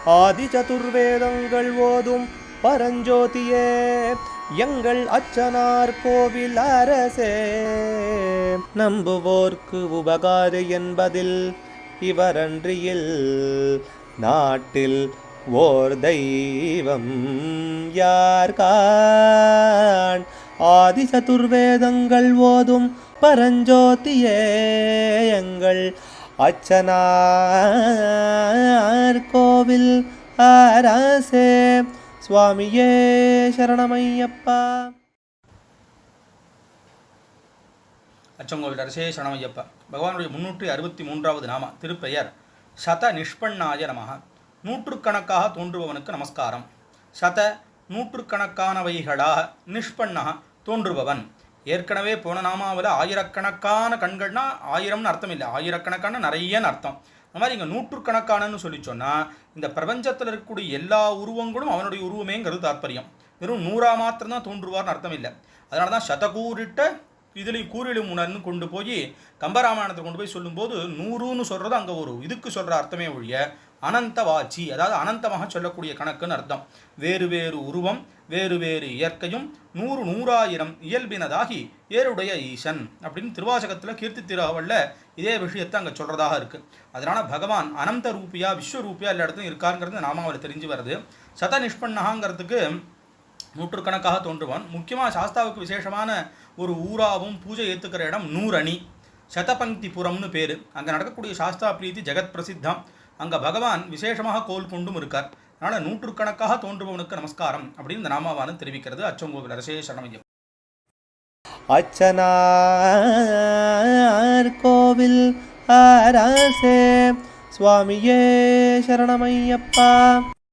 ஆதி சதுர்வேதங்கள் ஓதும் பரஞ்சோதியே எங்கள் அச்சனார் கோவில் அரசே. நம்புவோர்க்கு உபகாரி என்பதில் இவரன்றியில் நாட்டில் ஓர் தெய்வம் யார்கான். ஆதி சதுர்வேதங்கள் ஓதும் பரஞ்சோதியே எங்கள் அச்சனார் கோவில் அரசே. சுவாமியே சரணமையப்பா. அச்சங்கோவில் அரசே சரணமையப்பா. பகவானுடைய 363வது நாம திருப்பெயர் சத நிஷ்பண்ணாய நமக. நூற்றுக்கணக்காக தோன்றுபவனுக்கு நமஸ்காரம். சத நூற்றுக்கணக்கானவைகளாக, நிஷ்பண்ணா தோன்றுபவன். ஏற்கனவே போன நாமாவில் ஆயிரக்கணக்கான கண்கள்னா ஆயிரம்னு அர்த்தம் இல்லை, ஆயிரக்கணக்கான நிறையன்னு அர்த்தம். அந்த மாதிரி இங்கே நூற்றுக்கணக்கானன்னு சொல்லி சொன்னால் இந்த பிரபஞ்சத்தில் இருக்கக்கூடிய எல்லா உருவங்களும் அவனுடைய உருவமேங்கிறது தாற்பயம். வெறும் 100 மாத்திரம்தான் தோன்றுவார்னு அர்த்தம் இல்லை. அதனால தான் சதகூரிட்ட இதுலேயும் கூறிலும் உணர்ந்து கொண்டு போய் கம்பராமாயணத்தை கொண்டு போய் சொல்லும்போது 100ன்னு சொல்கிறது அங்கே ஒரு இதுக்கு சொல்கிற அர்த்தமே ஒழிய அனந்த வாச்சி, அதாவது அனந்தமாக சொல்லக்கூடிய கணக்குன்னு அர்த்தம். வேறு வேறு உருவம், வேறு வேறு இயற்கையும் 100 100,000 இயல்பினதாகி ஏருடைய ஈசன் அப்படின்னு திருவாசகத்தில் கீர்த்தி திருவள்ளில் இதே விஷயத்தை அங்கே சொல்கிறதாக இருக்குது. அதனால் பகவான் அனந்த ரூபியா விஸ்வரூபியா எல்லா இடத்துலையும் இருக்காருங்கிறது நாமாவில் தெரிஞ்சு வருது. சத நிஷ்பண்ணகாங்கிறதுக்கு நூற்றுக்கணக்காக தோன்றுவான். முக்கியமாக சாஸ்தாவுக்கு விசேஷமான ஒரு ஊராவும் பூஜை ஏற்றுக்கிற இடம் நூரணி, சதபங்கிபுரம்னு பேர். அங்கே நடக்கக்கூடிய சாஸ்தா பிரீத்தி ஜெகத் பிரசித்தம். அங்கே பகவான் விசேஷமாக கோல் கொண்டும் இருக்கார். அதனால் நூற்றுக்கணக்காக தோன்றுபவனுக்கு நமஸ்காரம் அப்படின்னு இந்த நாமாவானு தெரிவிக்கிறது. அச்சங்கோவில் அரசே சரணமையம். அச்சனார் கோவில் அரசே. சுவாமியே சரணமையப்பா.